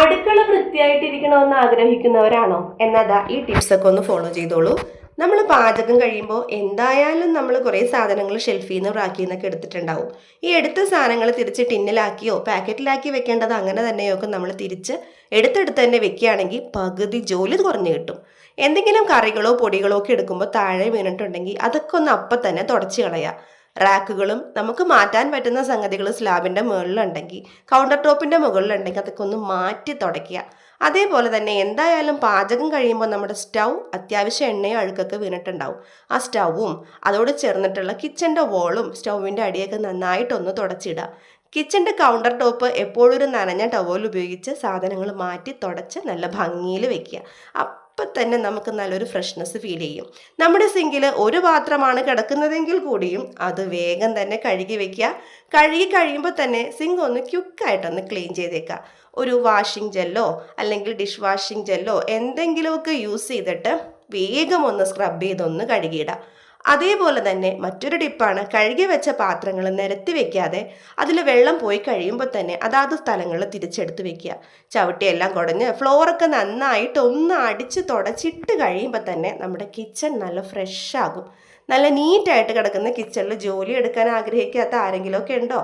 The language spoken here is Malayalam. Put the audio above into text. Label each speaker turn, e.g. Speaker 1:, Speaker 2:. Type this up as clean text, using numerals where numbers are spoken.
Speaker 1: അടുക്കള വൃത്തിയായിട്ടിരിക്കണമെന്ന് ആഗ്രഹിക്കുന്നവരാണോ? എന്നതാ ഈ ടിപ്സൊക്കെ ഒന്ന് ഫോളോ ചെയ്തോളൂ. നമ്മൾ പാചകം കഴിയുമ്പോൾ എന്തായാലും നമ്മൾ കുറേ സാധനങ്ങൾ ഷെൽഫിൽ നിന്ന് റാക്കിൽ നിന്നൊക്കെ എടുത്തിട്ടുണ്ടാവും. ഈ എടുത്ത സാധനങ്ങൾ തിരിച്ച് ടിന്നിലാക്കിയോ പാക്കറ്റിലാക്കി വെക്കേണ്ടത് അങ്ങനെ തന്നെയൊക്കെ നമ്മൾ തിരിച്ച് എടുത്തെടുത്ത് തന്നെ വെക്കുകയാണെങ്കിൽ പകുതി ജോലി കുറഞ്ഞു കിട്ടും. എന്തെങ്കിലും കറികളോ പൊടികളോ ഒക്കെ എടുക്കുമ്പോൾ താഴെ വീണിട്ടുണ്ടെങ്കിൽ അതൊക്കെ ഒന്ന് അപ്പം തന്നെ തുടച്ച് കളയുക. റാക്കുകളും നമുക്ക് മാറ്റാൻ പറ്റുന്ന സംഗതികൾ സ്ലാബിൻ്റെ മുകളിലുണ്ടെങ്കിൽ കൗണ്ടർ ടോപ്പിൻ്റെ മുകളിലുണ്ടെങ്കിൽ അതൊക്കെ ഒന്ന് മാറ്റി തുടയ്ക്കുക. അതേപോലെ തന്നെ എന്തായാലും പാചകം കഴിയുമ്പോൾ നമ്മുടെ സ്റ്റൗ അത്യാവശ്യം എണ്ണയോ അഴുക്കൊക്കെ വീണിട്ടുണ്ടാവും. ആ സ്റ്റൗവും അതോട് ചേർന്നിട്ടുള്ള കിച്ചൻ്റെ വോളും സ്റ്റൗവിൻ്റെ അടിയൊക്കെ നന്നായിട്ടൊന്ന് തുടച്ചിടുക. കിച്ചൻ്റെ കൗണ്ടർ ടോപ്പ് എപ്പോഴും ഒരു നനഞ്ഞ ടവൽ ഉപയോഗിച്ച് സാധനങ്ങൾ മാറ്റി തുടച്ച് നല്ല ഭംഗിയിൽ വെക്കുക. അപ്പം തന്നെ നമുക്ക് നല്ലൊരു ഫ്രഷ്നെസ് ഫീൽ ചെയ്യും. നമ്മുടെ സിങ്കിൽ ഒരു പാത്രമാണ് കിടക്കുന്നതെങ്കിൽ കൂടിയും അത് വേഗം തന്നെ കഴുകി വെക്കുക. കഴുകി കഴിയുമ്പോൾ തന്നെ സിങ്ക് ഒന്ന് ക്യുക്കായിട്ടൊന്ന് ക്ലീൻ ചെയ്തേക്കുക. ഒരു വാഷിംഗ് ജെല്ലോ അല്ലെങ്കിൽ ഡിഷ് വാഷിംഗ് ജെല്ലോ എന്തെങ്കിലുമൊക്കെ യൂസ് ചെയ്തിട്ട് വേഗം ഒന്ന് സ്ക്രബ് ചെയ്തൊന്ന് കഴുകിയിടാം. അതേപോലെ തന്നെ മറ്റൊരു ടിപ്പാണ്, കഴുകി വെച്ച പാത്രങ്ങൾ നിരത്തി വെക്കാതെ അതിൽ വെള്ളം പോയി കഴിയുമ്പോൾ തന്നെ അതാത് സ്ഥലങ്ങളിൽ തിരിച്ചെടുത്ത് വെക്കുക. ചവിട്ടിയെല്ലാം കുടഞ്ഞ് ഫ്ലോറൊക്കെ നന്നായിട്ട് ഒന്ന് അടിച്ച് തുടച്ചിട്ട് കഴിയുമ്പോൾ തന്നെ നമ്മുടെ കിച്ചൺ നല്ല ഫ്രഷ് ആകും. നല്ല നീറ്റായിട്ട് കിടക്കുന്ന കിച്ചണിൽ ജോലി എടുക്കാൻ ആഗ്രഹിക്കാത്ത ആരെങ്കിലുമൊക്കെ ഉണ്ടോ?